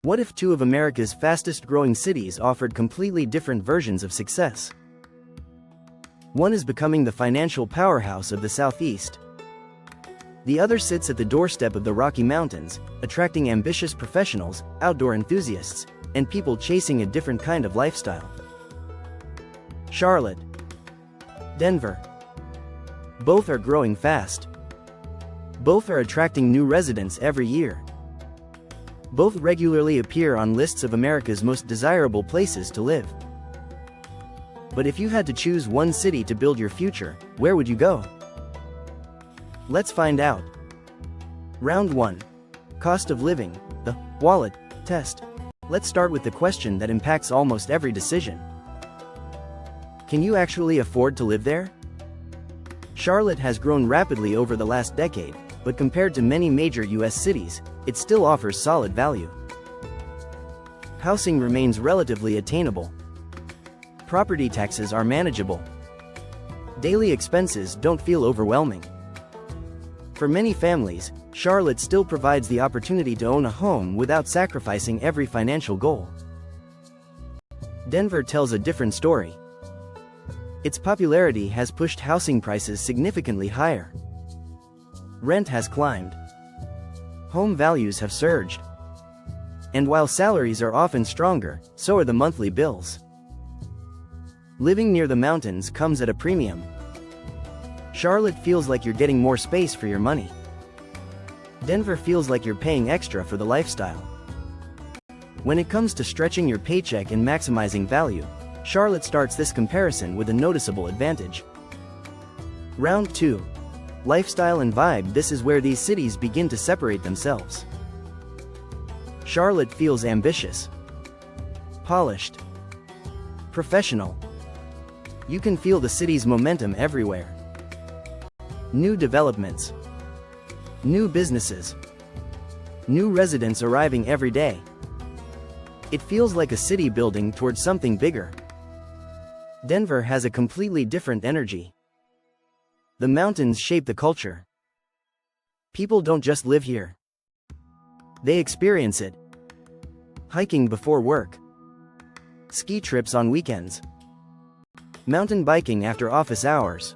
What if two of America's fastest-growing cities offered completely different versions of success? One is becoming the financial powerhouse of the Southeast. The other sits at the doorstep of the Rocky Mountains, attracting ambitious professionals, outdoor enthusiasts, and people chasing a different kind of lifestyle. Charlotte, Denver. Both are growing fast. Both are attracting new residents every year. Both regularly appear on lists of America's most desirable places to live. But if you had to choose one city to build your future, where would you go? Let's find out. Round 1. Cost of living, the wallet test. Let's start with the question that impacts almost every decision. Can you actually afford to live there? Charlotte has grown rapidly over the last decade, but compared to many major U.S. cities, it still offers solid value. Housing remains relatively attainable. Property taxes are manageable. Daily expenses don't feel overwhelming. For many families, Charlotte still provides the opportunity to own a home without sacrificing every financial goal. Denver tells a different story. Its popularity has pushed housing prices significantly higher. Rent has climbed. Home values have surged. And while salaries are often stronger, so are the monthly bills. Living near the mountains comes at a premium. Charlotte feels like you're getting more space for your money. Denver feels like you're paying extra for the lifestyle. When it comes to stretching your paycheck and maximizing value, Charlotte starts this comparison with a noticeable advantage. Round 2. Lifestyle and vibe. This is where these cities begin to separate themselves. Charlotte feels ambitious, polished, professional. You can feel the city's momentum everywhere. New developments, new businesses, new residents arriving every day. It feels like a city building towards something bigger. Denver has a completely different energy. The mountains shape the culture. People don't just live here. They experience it. Hiking before work. Ski trips on weekends. Mountain biking after office hours.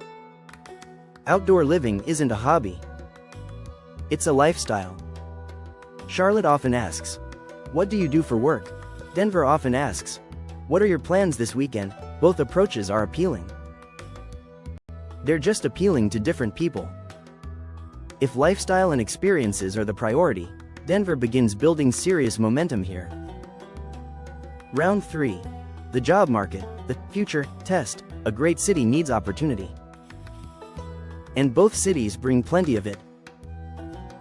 Outdoor living isn't a hobby. It's a lifestyle. Charlotte often asks, "What do you do for work?" Denver often asks, "What are your plans this weekend?" Both approaches are appealing. They're just appealing to different people. If lifestyle and experiences are the priority, Denver begins building serious momentum here. Round 3. The job market, the future test. A great city needs opportunity. And both cities bring plenty of it.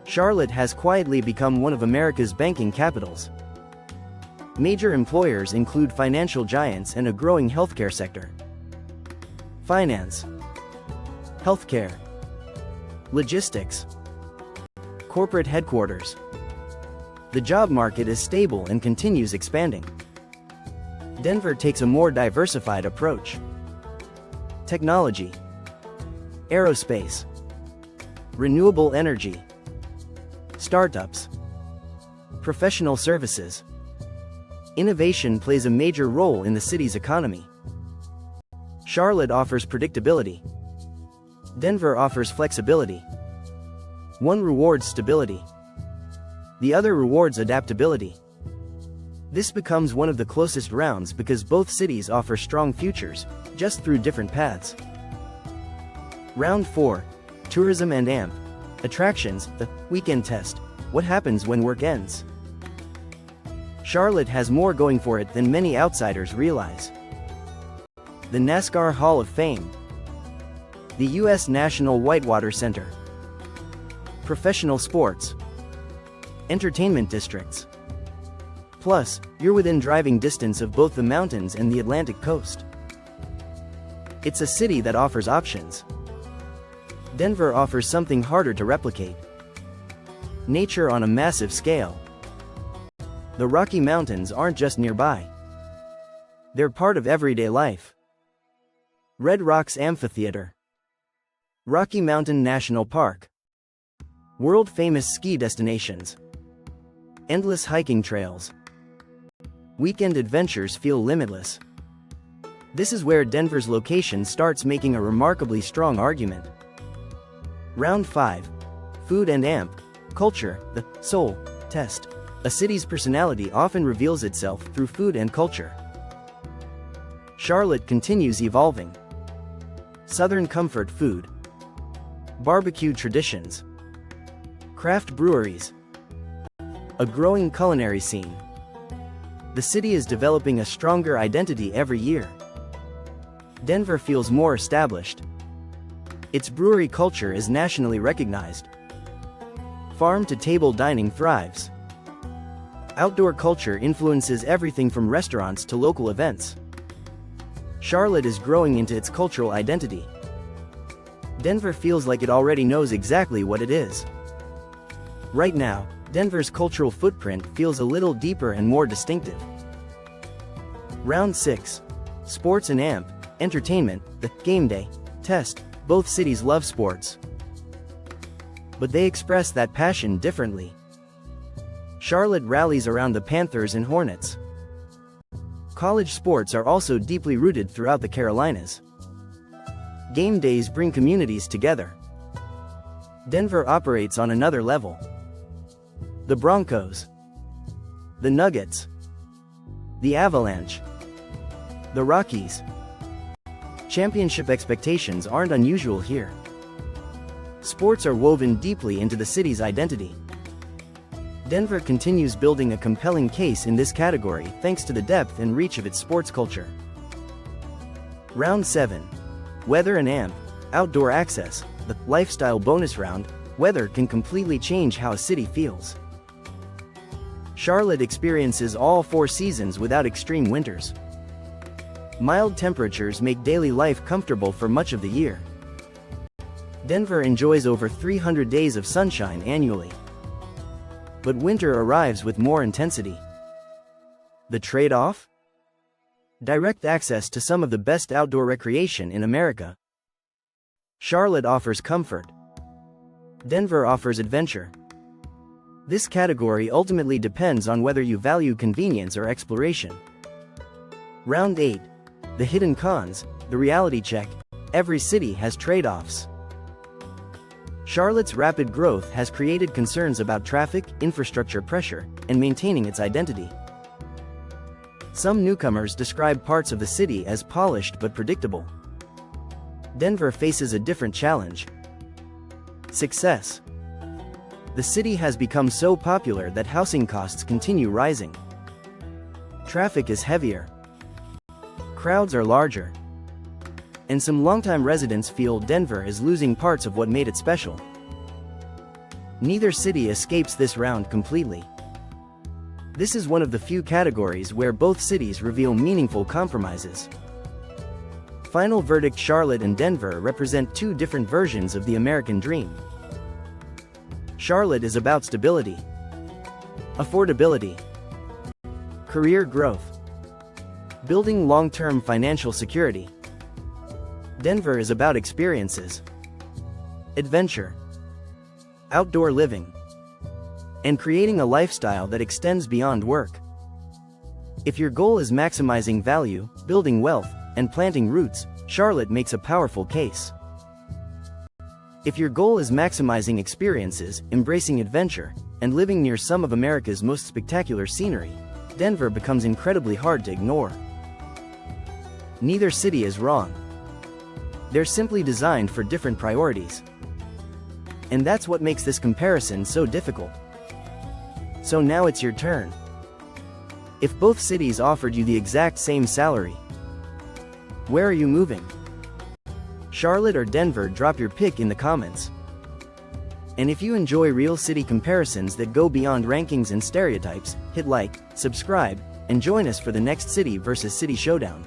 Charlotte has quietly become one of America's banking capitals. Major employers include financial giants and a growing healthcare sector. Finance, healthcare, logistics, corporate headquarters. The job market is stable and continues expanding. Denver takes a more diversified approach. Technology, aerospace, renewable energy, startups, professional services. Innovation plays a major role in the city's economy. Charlotte offers predictability. Denver offers flexibility. One rewards stability. The other rewards adaptability. This becomes one of the closest rounds because both cities offer strong futures, just through different paths. Round 4. Tourism and AMP. Attractions, the weekend test. What happens when work ends? Charlotte has more going for it than many outsiders realize. The NASCAR Hall of Fame. The U.S. National Whitewater Center. Professional sports. Entertainment districts. Plus, you're within driving distance of both the mountains and the Atlantic coast. It's a city that offers options. Denver offers something harder to replicate. Nature on a massive scale. The Rocky Mountains aren't just nearby. They're part of everyday life. Red Rocks Amphitheater. Rocky Mountain National Park. World-famous ski destinations. Endless hiking trails. Weekend adventures feel limitless. This is where Denver's location starts making a remarkably strong argument. Round 5. Food and amp. Culture, the soul test. A city's personality often reveals itself through food and culture. Charlotte continues evolving. Southern comfort food. Barbecue traditions. Craft breweries. A growing culinary scene. The city is developing a stronger identity every year. Denver feels more established. Its brewery culture is nationally recognized. Farm-to-table dining thrives. Outdoor culture influences everything from restaurants to local events. Charlotte is growing into its cultural identity. Denver feels like it already knows exactly what it is. Right now, Denver's cultural footprint feels a little deeper and more distinctive. Round 6. Sports and amp. Entertainment, the game day test. Both cities love sports, but they express that passion differently. Charlotte rallies around the Panthers and Hornets. College sports are also deeply rooted throughout the Carolinas. Game days bring communities together. Denver operates on another level. The Broncos, the Nuggets, the Avalanche, the Rockies. Championship expectations aren't unusual here. Sports are woven deeply into the city's identity. Denver continues building a compelling case in this category thanks to the depth and reach of its sports culture. Round 7. Weather and amp. Outdoor access. The lifestyle bonus round. Weather can completely change how a city feels. Charlotte experiences all 4 seasons without extreme winters. Mild temperatures make daily life comfortable for much of the year. Denver enjoys over 300 days of sunshine annually. But winter arrives with more intensity. The trade-off? Direct access to some of the best outdoor recreation in America. Charlotte offers comfort. Denver offers adventure. This category ultimately depends on whether you value convenience or exploration. Round 8. The hidden cons, the reality check. Every city has trade-offs. Charlotte's rapid growth has created concerns about traffic, infrastructure pressure, and maintaining its identity. Some newcomers describe parts of the city as polished but predictable. Denver faces a different challenge. Success. The city has become so popular that housing costs continue rising. Traffic is heavier. Crowds are larger. And some longtime residents feel Denver is losing parts of what made it special. Neither city escapes this round completely. This is one of the few categories where both cities reveal meaningful compromises. Final verdict: Charlotte and Denver represent 2 different versions of the American dream. Charlotte is about stability, affordability, career growth, building long-term financial security. Denver is about experiences, adventure, outdoor living, and creating a lifestyle that extends beyond work. If your goal is maximizing value, building wealth, and planting roots, Charlotte makes a powerful case. If your goal is maximizing experiences, embracing adventure, and living near some of America's most spectacular scenery, Denver becomes incredibly hard to ignore. Neither city is wrong. They're simply designed for different priorities. And that's what makes this comparison so difficult. So now it's your turn. If both cities offered you the exact same salary, where are you moving? Charlotte or Denver? Drop your pick in the comments. And if you enjoy real city comparisons that go beyond rankings and stereotypes, hit like, subscribe, and join us for the next city versus city showdown.